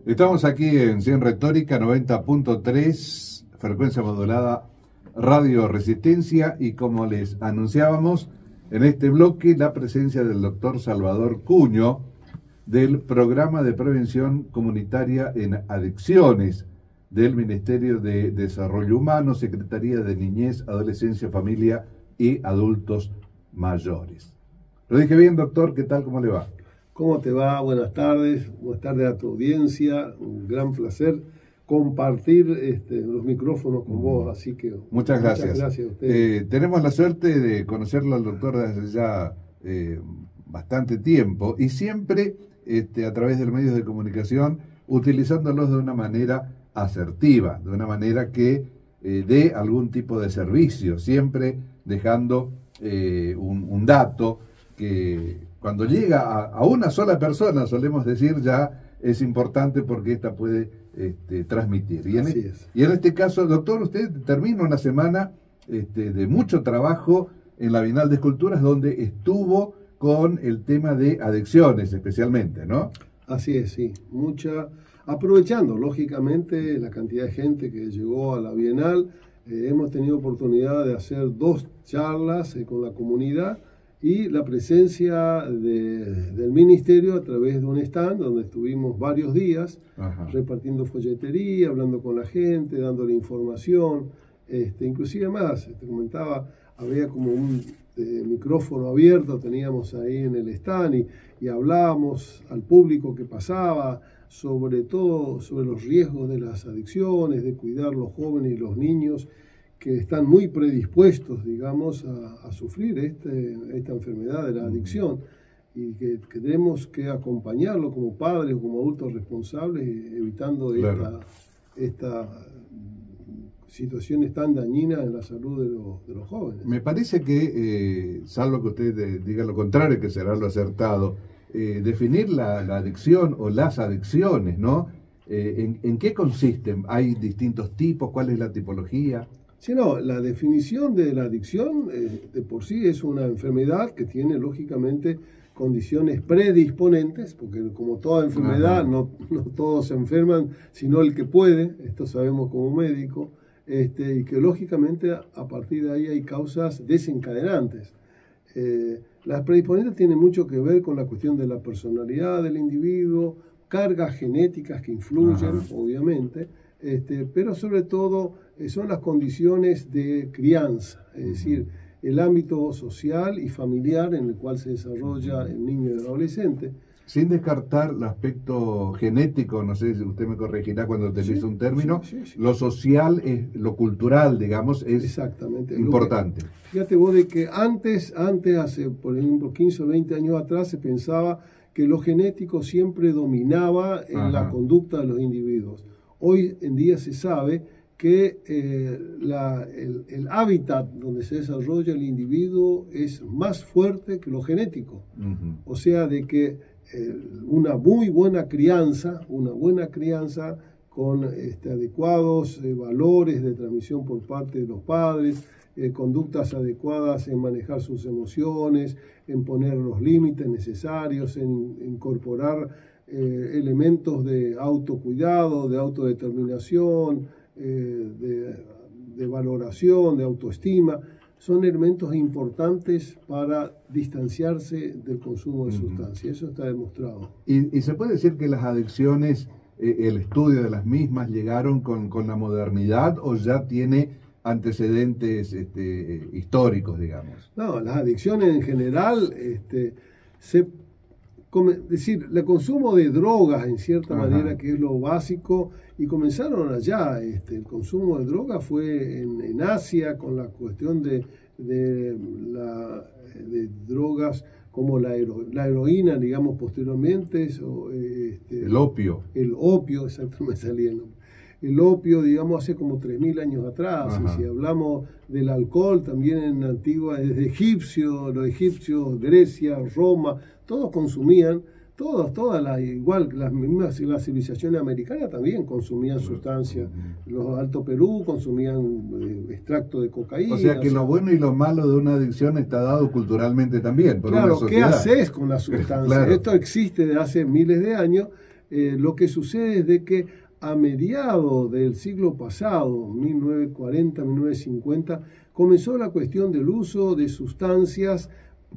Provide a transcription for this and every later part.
Estamos aquí en Cien Retórica 90.3, frecuencia modulada, Radio Resistencia, y como les anunciábamos en este bloque, la presencia del doctor Salvador Cuño del Programa de Prevención Comunitaria en Adicciones del Ministerio de Desarrollo Humano, Secretaría de Niñez, Adolescencia, Familia y Adultos Mayores. ¿Lo dije bien, doctor? ¿Qué tal? ¿Cómo le va? ¿Cómo te va? Buenas tardes a tu audiencia. Un gran placer compartir los micrófonos con vos, así que muchas gracias. Muchas gracias a ustedes. Tenemos la suerte de conocerlo al doctor desde ya bastante tiempo, y siempre a través de los medios de comunicación, utilizándolos de una manera asertiva, de una manera que dé algún tipo de servicio, siempre dejando un dato que cuando llega a una sola persona, solemos decir, ya es importante porque ésta puede transmitir. Y en este caso, doctor, usted termina una semana de mucho trabajo en la Bienal de Esculturas, donde estuvo con el tema de adicciones especialmente, ¿no? Así es, sí. Aprovechando, lógicamente, la cantidad de gente que llegó a la Bienal, hemos tenido oportunidad de hacer 2 charlas con la comunidad, y la presencia del ministerio a través de un stand donde estuvimos varios días. Ajá. Repartiendo folletería, hablando con la gente, dándole información, inclusive más, te comentaba, había como un micrófono abierto, teníamos ahí en el stand, y hablábamos al público que pasaba, sobre todo sobre los riesgos de las adicciones, de cuidar los jóvenes y los niños que están muy predispuestos, digamos, a sufrir esta enfermedad de la adicción, y que tenemos que acompañarlo como padres o como adultos responsables, evitando esta situaciones tan dañinas en la salud de los jóvenes. Me parece que, salvo que usted diga lo contrario, que será lo acertado, definir la adicción o las adicciones, ¿no? ¿En qué consisten? ¿Hay distintos tipos? ¿Cuál es la tipología? Sí, no, la definición de la adicción de por sí es una enfermedad que tiene lógicamente condiciones predisponentes, porque como toda enfermedad, no todos se enferman, sino el que puede, esto sabemos como médico, y que lógicamente a partir de ahí hay causas desencadenantes. Las predisponentes tienen mucho que ver con la cuestión de la personalidad del individuo, cargas genéticas que influyen, obviamente, pero sobre todo son las condiciones de crianza, es decir, el ámbito social y familiar en el cual se desarrolla el niño y el adolescente. Sin descartar el aspecto genético, no sé si usted me corregirá cuando utilice un término, sí. Lo social, lo cultural, digamos, es exactamente importante. Fíjate vos de que antes, hace por ejemplo 15 o 20 años atrás, se pensaba que lo genético siempre dominaba en la conducta de los individuos. Hoy en día se sabe que el hábitat donde se desarrolla el individuo es más fuerte que lo genético. O sea, de que una muy buena crianza con adecuados valores de transmisión por parte de los padres, conductas adecuadas en manejar sus emociones, en poner los límites necesarios, en incorporar elementos de autocuidado, de autodeterminación, de valoración, de autoestima, son elementos importantes para distanciarse del consumo de sustancias. Eso está demostrado. ¿Y se puede decir que las adicciones, el estudio de las mismas, llegaron con la modernidad, o ya tiene antecedentes históricos, digamos? No, las adicciones en general, el consumo de drogas en cierta manera, que es lo básico, y comenzaron allá. El consumo de drogas fue en Asia, con la cuestión de drogas como la heroína, digamos, posteriormente. El opio. El opio, exacto, me salía el nombre. El opio, digamos, hace como 3.000 años atrás. Y si hablamos del alcohol, también en antigua, desde los egipcios, Grecia, Roma, todos consumían, igual las civilizaciones americanas también consumían sustancias. Los Alto Perú consumían extracto de cocaína. O sea que lo bueno y lo malo de una adicción está dado culturalmente también. Claro, ¿qué haces con la sustancia? Claro. Esto existe desde hace miles de años, Lo que sucede es de que a mediados del siglo pasado, 1940, 1950, comenzó la cuestión del uso de sustancias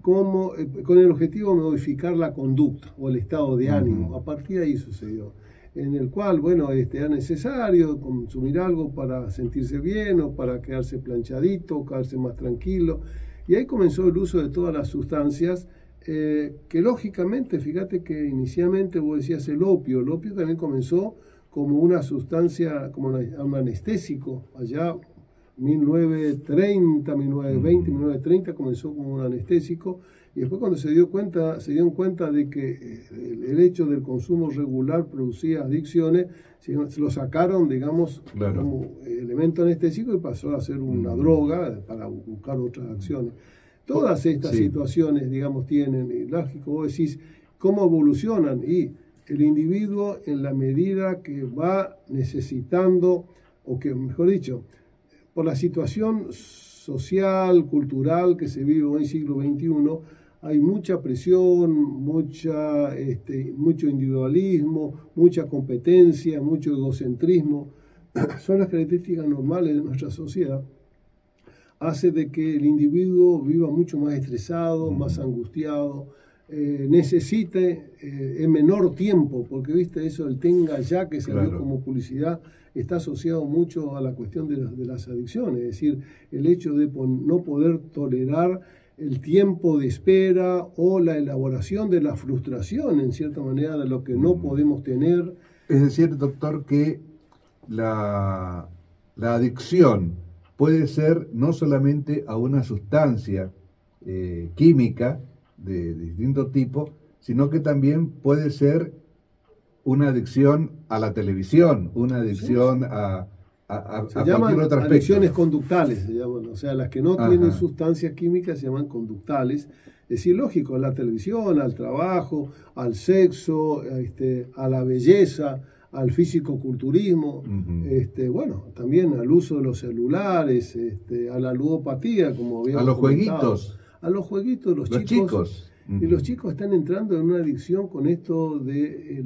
como, con el objetivo de modificar la conducta o el estado de ánimo. A partir de ahí sucedió, en el cual, bueno, era necesario consumir algo para sentirse bien o para quedarse planchadito, quedarse más tranquilo. Y ahí comenzó el uso de todas las sustancias que lógicamente, fíjate que inicialmente vos decías el opio también comenzó como una sustancia, como un anestésico, allá 1930, 1920, 1930 comenzó como un anestésico, y después cuando se dieron cuenta de que el hecho del consumo regular producía adicciones, se lo sacaron, digamos, como elemento anestésico y pasó a ser una droga para buscar otras acciones. Todas estas situaciones, digamos, tienen, y lógico, vos decís, ¿cómo evolucionan? Y el individuo, en la medida que va necesitando, o que, mejor dicho, por la situación social, cultural que se vive hoy en el siglo XXI, hay mucha presión, mucho individualismo, mucha competencia, mucho egocentrismo. Son las características normales de nuestra sociedad. Hace de que el individuo viva mucho más estresado, más angustiado, necesite en menor tiempo, porque viste eso, el tenga ya que se vio como publicidad, está asociado mucho a la cuestión de las adicciones, es decir, el hecho de no poder tolerar el tiempo de espera o la elaboración de la frustración, en cierta manera, de lo que no podemos tener. Es decir, doctor, que la adicción puede ser no solamente a una sustancia química de distinto tipo, sino que también puede ser una adicción a la televisión, una adicción a cualquier otro aspecto. Adicciones conductales, se llaman, o sea, las que no tienen sustancias químicas se llaman conductales. Es decir, lógico, a la televisión, al trabajo, al sexo, a la belleza, al físico-culturismo, bueno, también al uso de los celulares, a la ludopatía, como habíamos comentado. Jueguitos. A los jueguitos, los chicos. Y los chicos están entrando en una adicción con esto de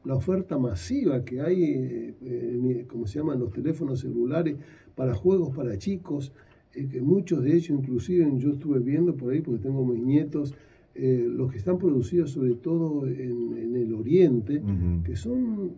la oferta masiva que hay, como se llaman los teléfonos celulares, para juegos para chicos, que muchos de ellos, inclusive yo estuve viendo por ahí, porque tengo mis nietos, los que están producidos sobre todo en el Oriente, que son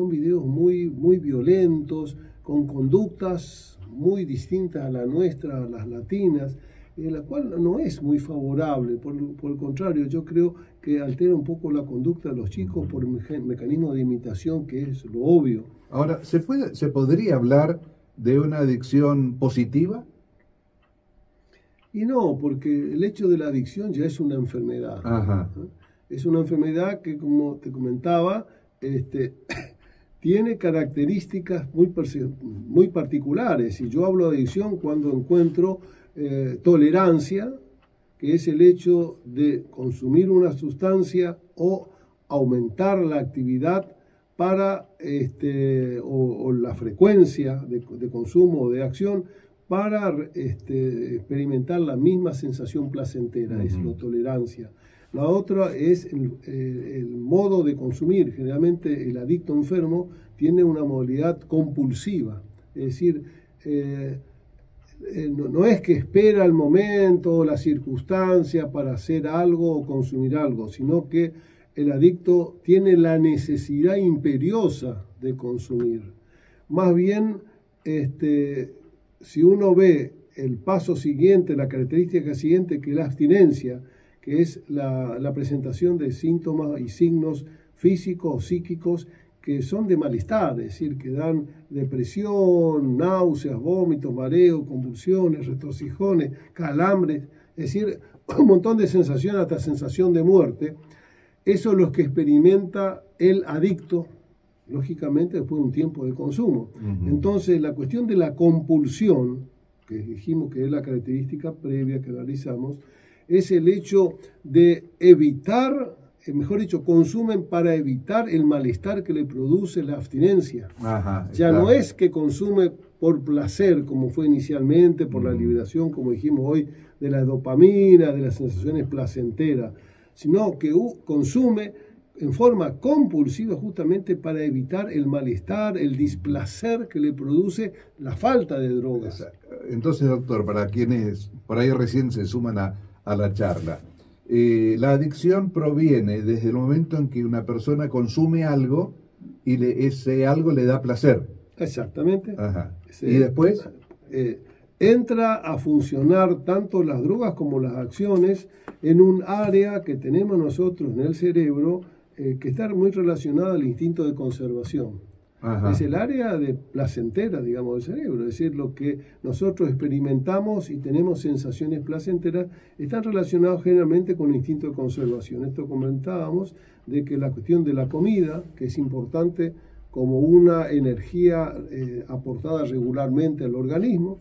videos muy, muy violentos, con conductas muy distintas a la nuestra, a las latinas, la cual no es muy favorable, por el contrario, yo creo que altera un poco la conducta de los chicos por el mecanismo de imitación, que es lo obvio. Ahora, ¿se podría hablar de una adicción positiva? Y no, porque el hecho de la adicción ya es una enfermedad. Es una enfermedad que, como te comentaba, tiene características muy particulares. Y yo hablo de adicción cuando encuentro tolerancia, que es el hecho de consumir una sustancia o aumentar la actividad para o la frecuencia de consumo o de acción para experimentar la misma sensación placentera, es la tolerancia. La otra es el modo de consumir. Generalmente el adicto enfermo tiene una modalidad compulsiva, es decir, no es que espera el momento o la circunstancia para hacer algo o consumir algo, sino que el adicto tiene la necesidad imperiosa de consumir. Más bien, si uno ve el paso siguiente, la característica siguiente, que es la abstinencia, que es la presentación de síntomas y signos físicos o psíquicos que son de malestar, es decir, que dan depresión, náuseas, vómitos, mareos, convulsiones, retorcijones, calambres, es decir, un montón de sensaciones, hasta sensación de muerte. Eso es lo que experimenta el adicto, lógicamente, después de un tiempo de consumo. Entonces, la cuestión de la compulsión, que dijimos que es la característica previa que analizamos, es el hecho de evitar, mejor dicho, consumen para evitar el malestar que le produce la abstinencia. No es que consume por placer, como fue inicialmente, por la liberación, como dijimos hoy, de la dopamina, de las sensaciones placenteras, sino que consume en forma compulsiva justamente para evitar el malestar, el displacer que le produce la falta de drogas. Entonces, doctor, para quienes por ahí recién se suman a la charla, la adicción proviene desde el momento en que una persona consume algo y ese algo le da placer. Exactamente. Ajá. ¿Y después? Entra a funcionar tanto las drogas como las acciones en un área que tenemos nosotros en el cerebro que está muy relacionada al instinto de conservación. Ajá. Es el área de placentera, digamos, del cerebro. Es decir, lo que nosotros experimentamos y tenemos sensaciones placenteras están relacionados generalmente con el instinto de conservación. Esto comentábamos de que la cuestión de la comida, que es importante como una energía aportada regularmente al organismo,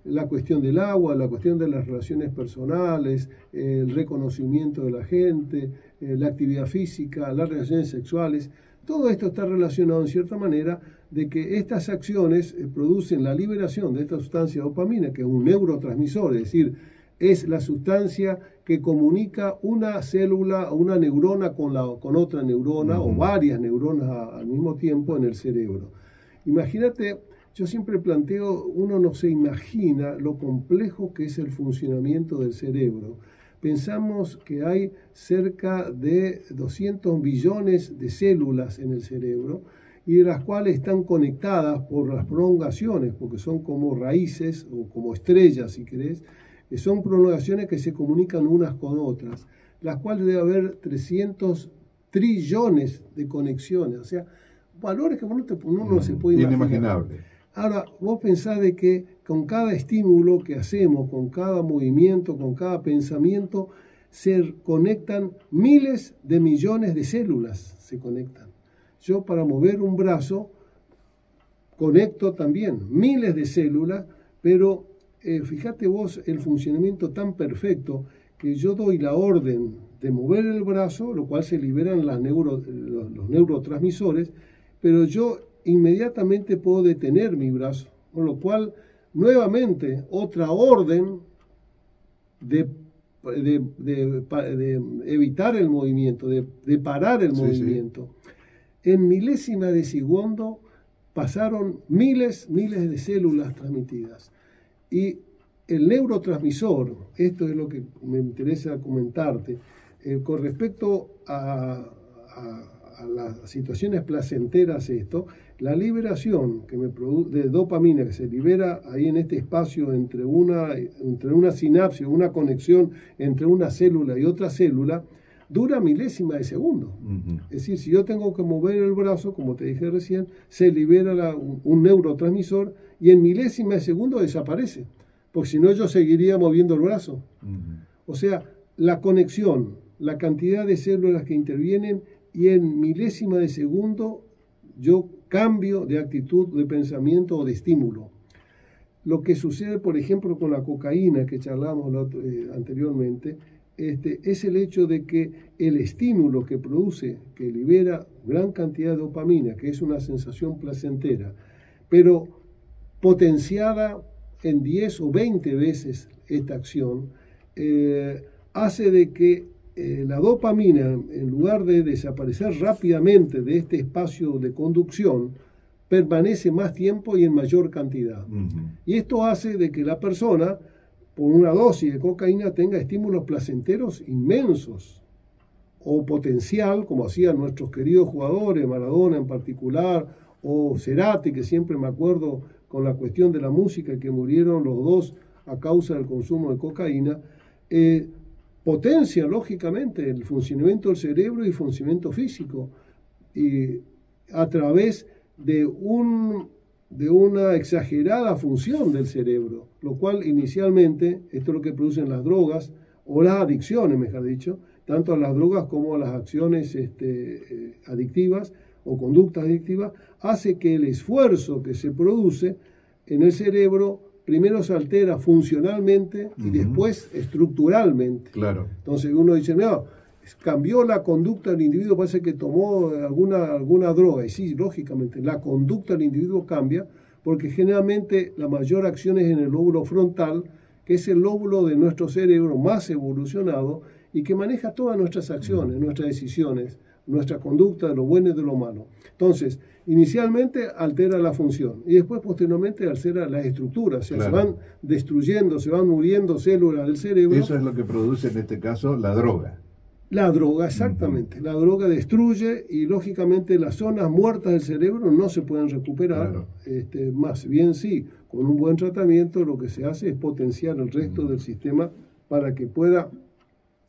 la cuestión del agua, la cuestión de las relaciones personales, el reconocimiento de la gente, la actividad física, las relaciones sexuales, todo esto está relacionado en cierta manera de que estas acciones producen la liberación de esta sustancia dopamina, que es un neurotransmisor, es decir, es la sustancia que comunica una célula o una neurona con otra neurona o varias neuronas al mismo tiempo en el cerebro. Imagínate, yo siempre planteo, uno no se imagina lo complejo que es el funcionamiento del cerebro. Pensamos que hay cerca de 200 billones de células en el cerebro y de las cuales están conectadas por las prolongaciones, porque son como raíces o como estrellas, si querés, que son prolongaciones que se comunican unas con otras, las cuales debe haber 300 trillones de conexiones, o sea, valores que uno no se puede imaginar. Inimaginable. Ahora, vos pensás de que con cada estímulo que hacemos, con cada movimiento, con cada pensamiento, se conectan miles de millones de células, se conectan. Yo para mover un brazo conecto también miles de células, pero fíjate vos el funcionamiento tan perfecto que yo doy la orden de mover el brazo, lo cual se liberan los neurotransmisores, pero yo inmediatamente puedo detener mi brazo, con lo cual nuevamente otra orden de evitar el movimiento, de parar el movimiento. Sí. En milésima de segundo pasaron miles de células transmitidas. Y el neurotransmisor, esto es lo que me interesa comentarte, con respecto a las situaciones placenteras, la liberación que me produce de dopamina que se libera ahí en este espacio entre una sinapsis, una conexión entre una célula y otra célula, dura milésima de segundo. Es decir, si yo tengo que mover el brazo, como te dije recién, se libera un neurotransmisor y en milésima de segundo desaparece, porque si no yo seguiría moviendo el brazo. O sea, la conexión, la cantidad de células que intervienen y en milésima de segundo yo cambio de actitud, de pensamiento o de estímulo. Lo que sucede, por ejemplo, con la cocaína que charlamos anteriormente, es el hecho de que el estímulo que produce, que libera gran cantidad de dopamina, que es una sensación placentera, pero potenciada en 10 o 20 veces esta acción, hace de que la dopamina, en lugar de desaparecer rápidamente de este espacio de conducción, permanece más tiempo y en mayor cantidad. Y esto hace de que la persona, por una dosis de cocaína, tenga estímulos placenteros inmensos, o potencial, como hacían nuestros queridos jugadores, Maradona en particular, o Cerati, que siempre me acuerdo con la cuestión de la música, que murieron los dos a causa del consumo de cocaína, potencia lógicamente el funcionamiento del cerebro y el funcionamiento físico, y a través de una exagerada función del cerebro, lo cual inicialmente, esto es lo que producen las drogas, o las adicciones, mejor dicho, tanto a las drogas como a las acciones adictivas o conductas adictivas, hace que el esfuerzo que se produce en el cerebro primero se altera funcionalmente y después estructuralmente. Claro. Entonces uno dice, no, cambió la conducta del individuo, parece que tomó alguna droga. Y sí, lógicamente, la conducta del individuo cambia porque generalmente la mayor acción es en el lóbulo frontal, que es el lóbulo de nuestro cerebro más evolucionado y que maneja todas nuestras acciones, nuestras decisiones, nuestra conducta de lo bueno y de lo malo. Entonces, inicialmente altera la función y después posteriormente altera las estructuras, o sea, se van destruyendo, se van muriendo células del cerebro. Eso es lo que produce en este caso la droga. La droga, exactamente. La droga destruye y lógicamente las zonas muertas del cerebro no se pueden recuperar. Más bien sí, con un buen tratamiento lo que se hace es potenciar el resto del sistema para que pueda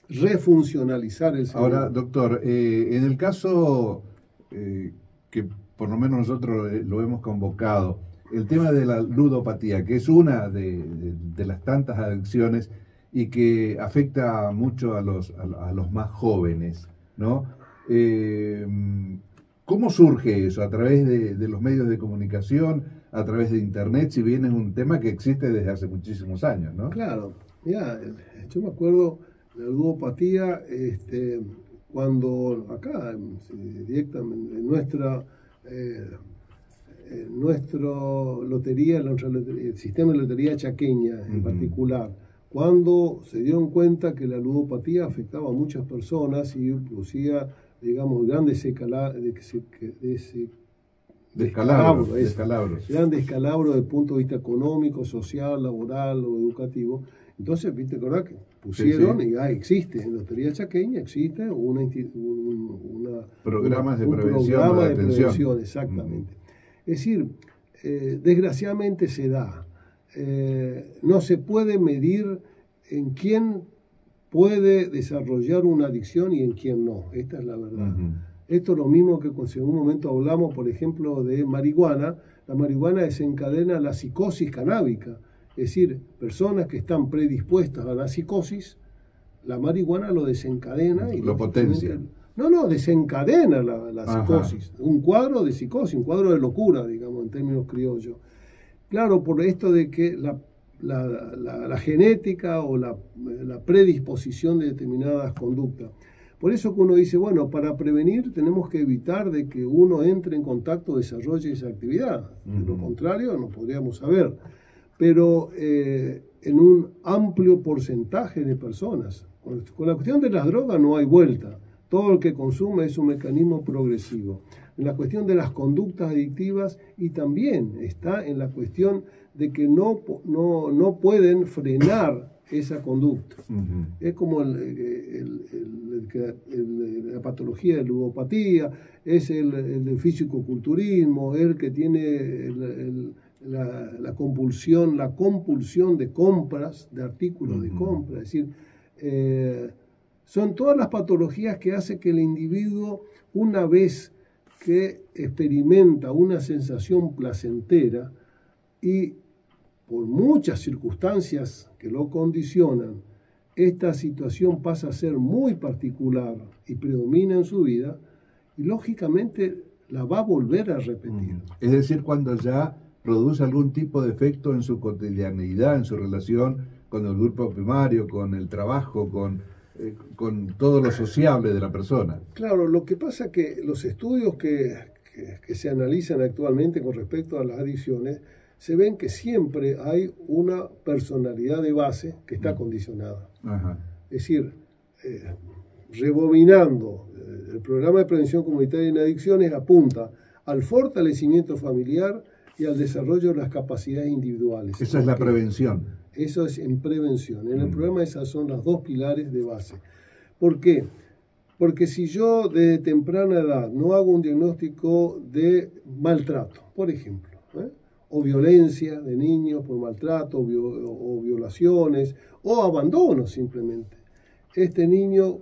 refuncionalizar el cerebro. Ahora, doctor, en el caso que por lo menos nosotros lo hemos convocado, el tema de la ludopatía, que es una de las tantas adicciones y que afecta mucho a los más jóvenes, ¿no? ¿Cómo surge eso? ¿A través de los medios de comunicación, a través de Internet, si bien es un tema que existe desde hace muchísimos años, ¿no? Claro, ya, yo me acuerdo de la ludopatía cuando acá, directamente, en nuestra lotería, el sistema de lotería chaqueña en particular, cuando se dieron cuenta que la ludopatía afectaba a muchas personas y producía, digamos, grandes descalabros desde el punto de vista económico, social, laboral o educativo. Entonces, viste, ¿verdad? Que pusieron y existe, en Lotería Chaqueña existe programas de un prevención, programa de de atención. prevención, exactamente. Es decir, desgraciadamente se da. No se puede medir en quién puede desarrollar una adicción y en quién no. Esta es la verdad. Esto es lo mismo que si en un momento hablamos, por ejemplo, de marihuana. La marihuana desencadena la psicosis canábica. Es decir, personas que están predispuestas a la psicosis, la marihuana lo desencadena. Y lo potencia. No, desencadena la psicosis. Un cuadro de psicosis, un cuadro de locura, digamos, en términos criollos. Claro, por esto de que la genética o la predisposición de determinadas conductas. Por eso que uno dice, bueno, para prevenir tenemos que evitar de que uno entre en contacto, desarrolle esa actividad. De lo contrario, no podríamos saber. Pero en un amplio porcentaje de personas. Con la cuestión de las drogas no hay vuelta. Todo el que consume es un mecanismo progresivo. En la cuestión de las conductas adictivas y también está en la cuestión de que no pueden frenar esa conducta. Es como la patología de ludopatía, es el del físico-culturismo, el que tiene la compulsión de compras, de artículos de compra. Es decir, son todas las patologías que hacen que el individuo, una vez que experimenta una sensación placentera y por muchas circunstancias que lo condicionan, esta situación pasa a ser muy particular y predomina en su vida, y lógicamente la va a volver a repetir. Es decir, cuando ya produce algún tipo de efecto en su cotidianidad, en su relación con el grupo primario, con el trabajo, con todo lo sociable de la persona. Claro, lo que pasa es que los estudios que se analizan actualmente con respecto a las adicciones, se ven que siempre hay una personalidad de base que está condicionada. Es decir, rebobinando, el programa de prevención comunitaria en adicciones apunta al fortalecimiento familiar y al desarrollo de las capacidades individuales. Esa es la prevención. Eso es en prevención. En el programa esas son las dos pilares de base. ¿Por qué? Porque si yo desde temprana edad no hago un diagnóstico de maltrato, por ejemplo, o violencia de niños por maltrato, o violaciones, o abandono simplemente, este niño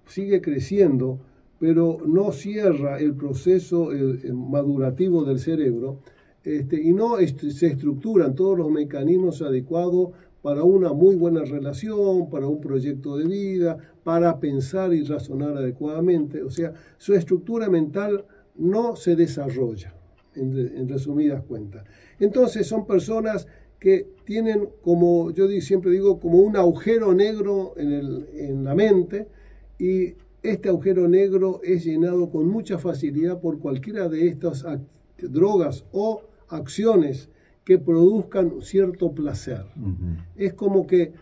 sigue creciendo, pero no cierra el proceso madurativo del cerebro, y no se estructuran todos los mecanismos adecuados para una muy buena relación, para un proyecto de vida, para pensar y razonar adecuadamente. O sea, su estructura mental no se desarrolla, en resumidas cuentas. Entonces son personas que tienen, como yo siempre digo, como un agujero negro en la mente, y este agujero negro es llenado con mucha facilidad por cualquiera de estas drogas o acciones que produzcan cierto placer. Es como que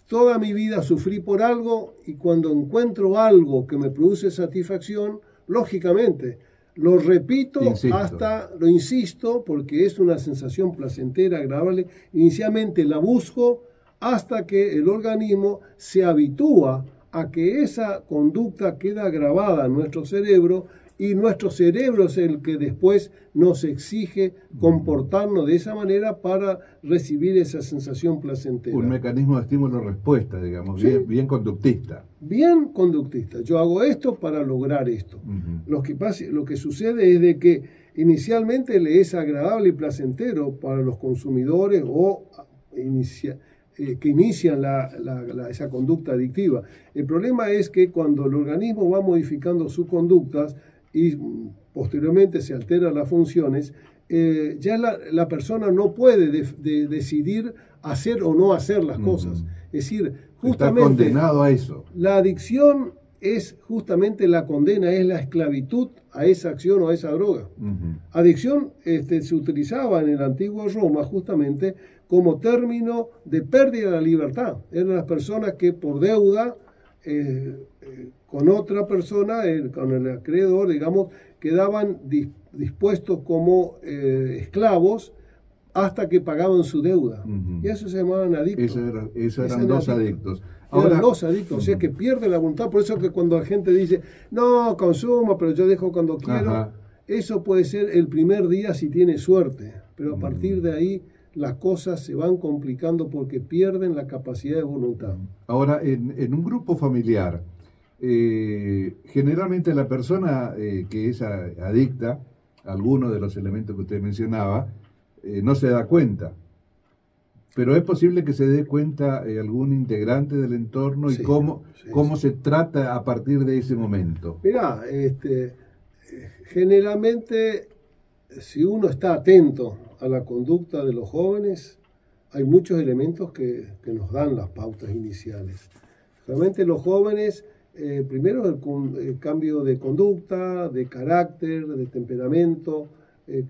toda mi vida sufrí por algo y cuando encuentro algo que me produce satisfacción, lógicamente lo repito lo insisto, porque es una sensación placentera, agradable. Inicialmente la busco hasta que el organismo se habitúa a que esa conducta queda grabada en nuestro cerebro y nuestro cerebro es el que después nos exige comportarnos de esa manera para recibir esa sensación placentera. Un mecanismo de estímulo-respuesta, digamos, ¿sí? bien conductista. Bien conductista. Yo hago esto para lograr esto. Lo que sucede es de que inicialmente le es agradable y placentero para los consumidores o que inician esa conducta adictiva. El problema es que cuando el organismo va modificando sus conductas y posteriormente se alteran las funciones, ya la persona no puede decidir hacer o no hacer las cosas. Es decir, justamente está condenado a eso. La adicción es justamente la condena, es la esclavitud a esa acción o a esa droga. Adicción se utilizaba en el antiguo Roma justamente como término de pérdida de la libertad. Eran las personas que por deuda con otra persona, con el acreedor, digamos, quedaban dispuestos como esclavos hasta que pagaban su deuda. Y eso se llamaban adictos. Eso eran dos adictos. Eran dos adictos, o sea que pierden la voluntad. Por eso que cuando la gente dice, no, consumo, pero yo dejo cuando quiero, eso puede ser el primer día si tiene suerte. Pero a partir de ahí las cosas se van complicando porque pierden la capacidad de voluntad. Ahora, en un grupo familiar, generalmente la persona que es adicta a alguno de los elementos que usted mencionaba, no se da cuenta. Pero es posible que se dé cuenta algún integrante del entorno y cómo se trata a partir de ese momento. Mirá, generalmente, si uno está atento a la conducta de los jóvenes, hay muchos elementos que nos dan las pautas iniciales. Realmente los jóvenes, primero el cambio de conducta, de carácter, de temperamento,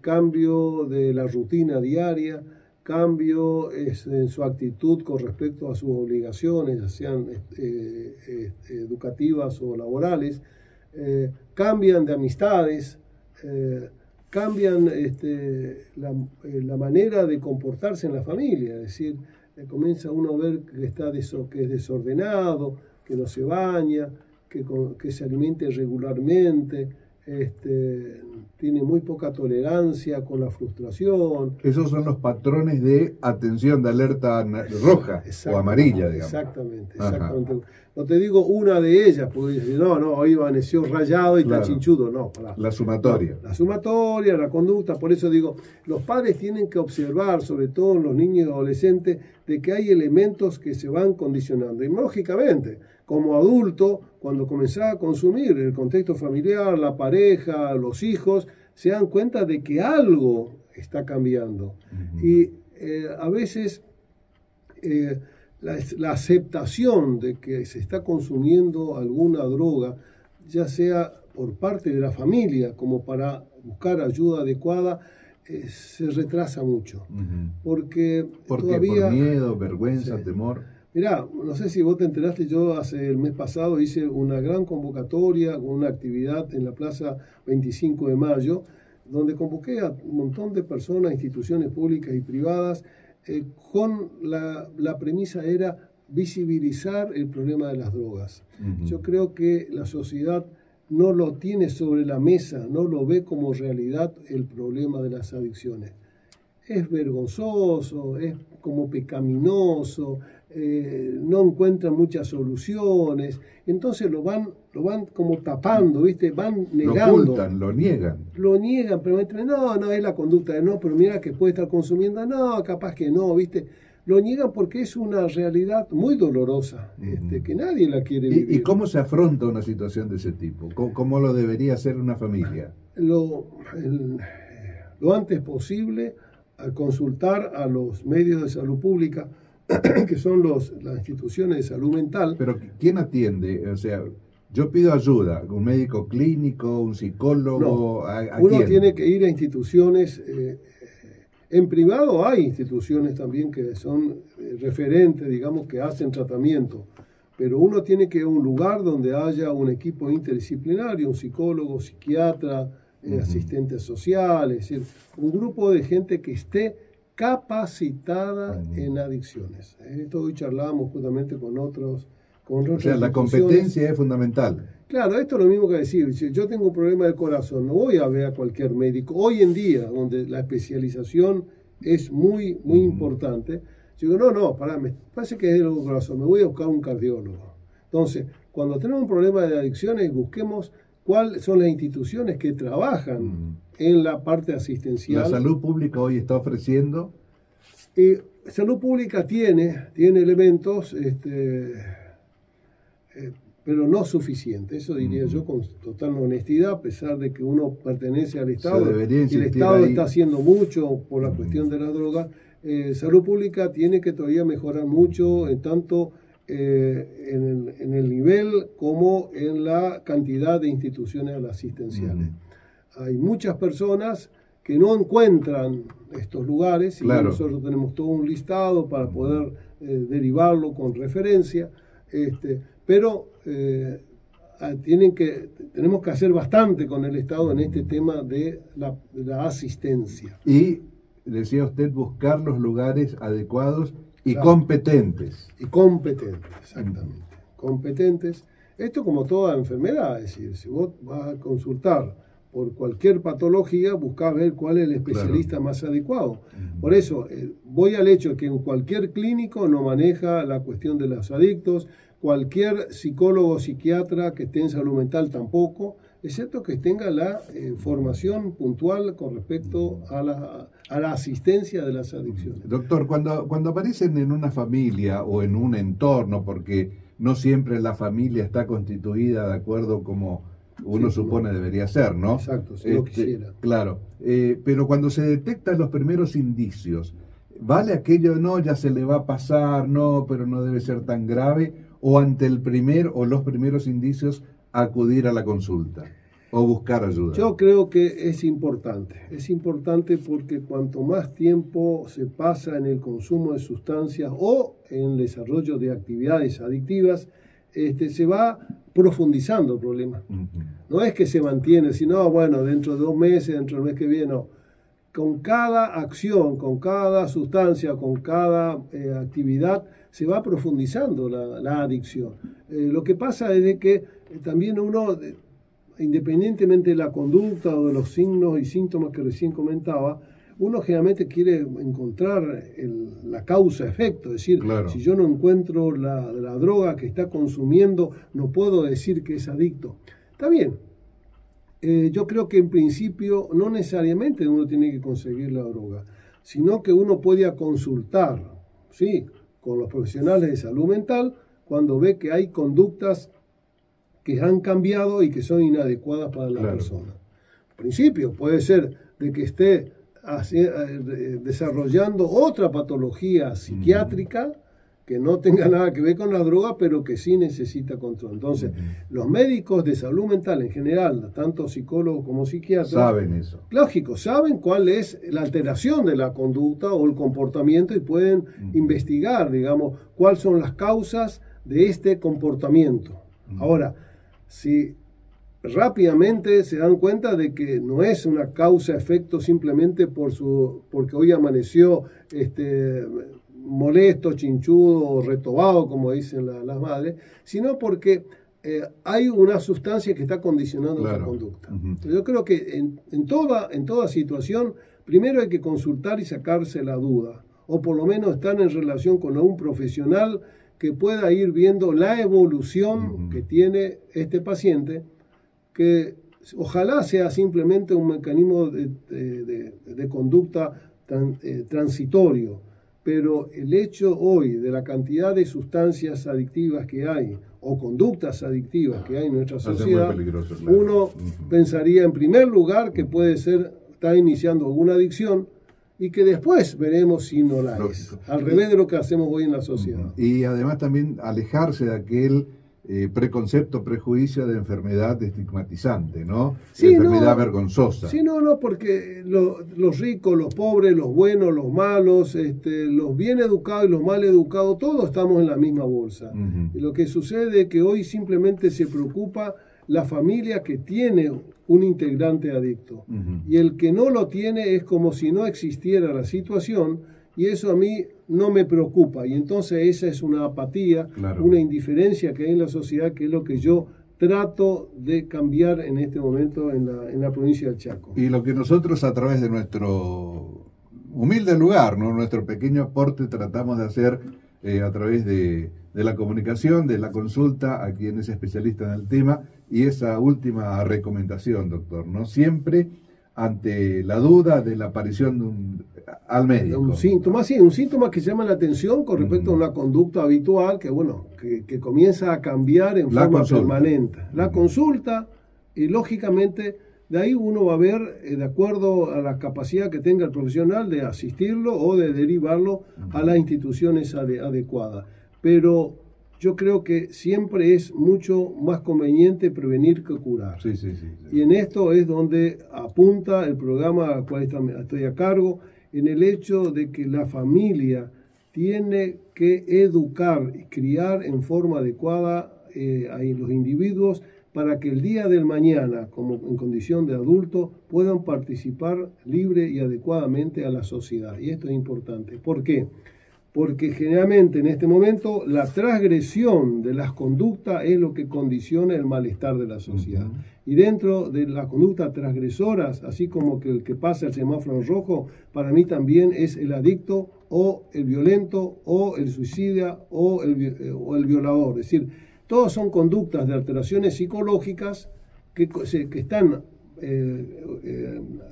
cambio de la rutina diaria, cambio en su actitud con respecto a sus obligaciones, ya sean educativas o laborales, cambian de amistades, cambian la manera de comportarse en la familia, es decir, comienza uno a ver que es desordenado, que no se baña, que se alimente regularmente, tiene muy poca tolerancia con la frustración. Esos son los patrones de atención, de alerta roja o amarilla, digamos. Exactamente. No te digo una de ellas, porque dices, no, hoy amaneció rayado y está chinchudo. No, la sumatoria. La sumatoria, la conducta. Por eso digo, los padres tienen que observar, sobre todo en los niños y adolescentes, de que hay elementos que se van condicionando. Y lógicamente, como adulto, cuando comenzás a consumir el contexto familiar, la pareja, los hijos, se dan cuenta de que algo está cambiando. Y a veces la aceptación de que se está consumiendo alguna droga, ya sea por parte de la familia como para buscar ayuda adecuada, se retrasa mucho. Porque todavía... ¿Por miedo, vergüenza, temor? Mirá, no sé si vos te enteraste, yo el mes pasado hice una gran convocatoria, una actividad en la Plaza 25 de Mayo, donde convoqué a un montón de personas, instituciones públicas y privadas, con la premisa era visibilizar el problema de las drogas. Yo creo que la sociedad no lo tiene sobre la mesa, no lo ve como realidad el problema de las adicciones. Es vergonzoso, es como pecaminoso, no encuentran muchas soluciones, entonces lo van como tapando, ¿viste? Van negando. Lo ocultan, lo niegan. Lo niegan, pero no es la conducta de no, pero mira que puede estar consumiendo, no, capaz que no, ¿viste? Lo niegan porque es una realidad muy dolorosa, que nadie la quiere vivir. ¿Y cómo se afronta una situación de ese tipo? ¿Cómo lo debería hacer una familia? Lo antes posible, al consultar a los medios de salud pública, que son las instituciones de salud mental. Pero ¿quién atiende? O sea, yo pido ayuda, un médico clínico, un psicólogo, no, uno tiene que ir a instituciones En privado hay instituciones también que son referentes, digamos, que hacen tratamiento, pero uno tiene que ir a un lugar donde haya un equipo interdisciplinario, un psicólogo, psiquiatra, asistentes sociales, es decir, un grupo de gente que esté capacitada en adicciones. Esto hoy charlábamos justamente con otros. O sea, la competencia es fundamental. Claro, esto es lo mismo que decir, si yo tengo un problema del corazón, no voy a ver a cualquier médico. Hoy en día, donde la especialización es muy importante, yo digo, no, me parece que es el corazón, me voy a buscar un cardiólogo. Entonces, cuando tenemos un problema de adicciones, busquemos cuáles son las instituciones que trabajan en la parte asistencial. ¿La salud pública hoy está ofreciendo? Salud pública tiene elementos, pero no suficiente. Eso diría yo con total honestidad, a pesar de que uno pertenece al Estado y el Estado está haciendo mucho por la cuestión de la droga. Salud pública tiene que todavía mejorar mucho, tanto en el nivel como en la cantidad de instituciones asistenciales. Hay muchas personas que no encuentran estos lugares y nosotros tenemos todo un listado para poder derivarlo con referencia, pero tenemos que hacer bastante con el Estado en este tema de la asistencia. Y decía usted buscar los lugares adecuados y competentes. Y competentes, exactamente. Competentes. Esto como toda enfermedad, es decir, si vos vas a consultar por cualquier patología, buscás ver cuál es el especialista más adecuado. Por eso, voy al hecho de que en cualquier clínico no maneja la cuestión de los adictos, cualquier psicólogo o psiquiatra que esté en salud mental tampoco, excepto que tenga la formación puntual con respecto a la asistencia de las adicciones. Doctor, cuando aparecen en una familia o en un entorno, porque no siempre la familia está constituida de acuerdo como uno supone debería ser, ¿no? Exacto, si lo quisiera. Claro, pero cuando se detectan los primeros indicios, ¿vale aquello, no, ya se le va a pasar, no, pero no debe ser tan grave? ¿O ante el primer o los primeros indicios acudir a la consulta o buscar ayuda? Yo creo que es importante porque cuanto más tiempo se pasa en el consumo de sustancias o en el desarrollo de actividades adictivas, se va profundizando el problema. No es que se mantiene, sino, bueno, dentro de 2 meses, dentro del mes que viene, no. Con cada acción, con cada sustancia, con cada actividad, se va profundizando la adicción. Lo que pasa es de que también uno, independientemente de la conducta o de los signos y síntomas que recién comentaba, uno generalmente quiere encontrar la causa-efecto, es decir, si yo no encuentro la droga que está consumiendo, no puedo decir que es adicto. Está bien, yo creo que en principio no necesariamente uno tiene que conseguir la droga, sino que uno puede consultar, ¿sí?, con los profesionales de salud mental cuando ve que hay conductas que han cambiado y que son inadecuadas para la persona. En principio puede ser de que esté desarrollando otra patología psiquiátrica que no tenga nada que ver con la droga, pero que sí necesita control. Entonces, los médicos de salud mental en general, tanto psicólogos como psiquiatras, saben eso. Lógico, saben cuál es la alteración de la conducta o el comportamiento y pueden investigar, digamos, cuáles son las causas de este comportamiento. Ahora, si rápidamente se dan cuenta de que no es una causa-efecto simplemente porque hoy amaneció molesto, chinchudo, retobado, como dicen las madres, sino porque hay una sustancia que está condicionando la conducta. Yo creo que en toda situación, primero hay que consultar y sacarse la duda, o por lo menos estar en relación con un profesional que pueda ir viendo la evolución que tiene este paciente, que ojalá sea simplemente un mecanismo de conducta transitorio, pero el hecho hoy de la cantidad de sustancias adictivas que hay o conductas adictivas que hay en nuestra sociedad, uno pensaría en primer lugar que puede estar iniciando alguna adicción y que después veremos si no la es, al revés de lo que hacemos hoy en la sociedad. Y además también alejarse de aquel preconcepto, prejuicio de enfermedad estigmatizante, ¿no? Sí, enfermedad vergonzosa. Sí, no, porque los ricos, los pobres, los buenos, los malos, los bien educados y los mal educados, todos estamos en la misma bolsa. Y lo que sucede es que hoy simplemente se preocupa la familia que tiene un integrante adicto. Y el que no lo tiene es como si no existiera la situación, y eso a mí no me preocupa. Y entonces esa es una apatía, claro, una indiferencia que hay en la sociedad, que es lo que yo trato de cambiar en este momento en la provincia del Chaco. Y lo que nosotros, a través de nuestro humilde lugar, ¿no?, nuestro pequeño aporte, tratamos de hacer a través de la comunicación, de la consulta a quien es especialista en el tema, y esa última recomendación, doctor, ¿no? Siempre ante la duda de la aparición al médico. Un síntoma, sí, un síntoma que llama la atención con respecto a una conducta habitual que comienza a cambiar en forma permanente. La consulta, y lógicamente de ahí uno va a ver, de acuerdo a la capacidad que tenga el profesional de asistirlo o de derivarlo a las instituciones adecuadas. Pero yo creo que siempre es mucho más conveniente prevenir que curar. Sí. Y en esto es donde apunta el programa al cual estoy a cargo, en el hecho de que la familia tiene que educar y criar en forma adecuada a los individuos para que el día del mañana, como en condición de adulto, puedan participar libre y adecuadamente a la sociedad. Y esto es importante. ¿Por qué? Porque generalmente en este momento la transgresión de las conductas es lo que condiciona el malestar de la sociedad. Y dentro de las conductas transgresoras, así como que el que pasa el semáforo rojo, para mí también es el adicto o el violento o el suicida o el violador. Es decir, todas son conductas de alteraciones psicológicas que están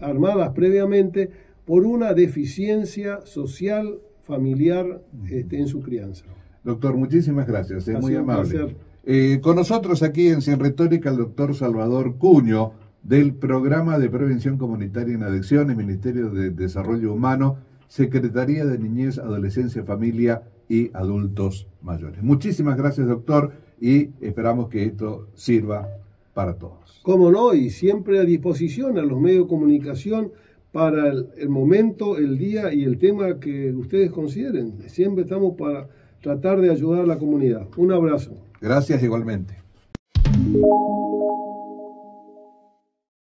armadas previamente por una deficiencia social familiar en su crianza. Doctor, muchísimas gracias, es muy amable. Con nosotros aquí en Sin Retórica el doctor Salvador Cuño, del Programa de Prevención Comunitaria en Adicciones, Ministerio de Desarrollo Humano, Secretaría de Niñez, Adolescencia, Familia y Adultos Mayores. Muchísimas gracias, doctor, y esperamos que esto sirva para todos. Cómo no, y siempre a disposición a los medios de comunicación para el momento, el día y el tema que ustedes consideren. Siempre estamos para tratar de ayudar a la comunidad. Un abrazo. Gracias igualmente.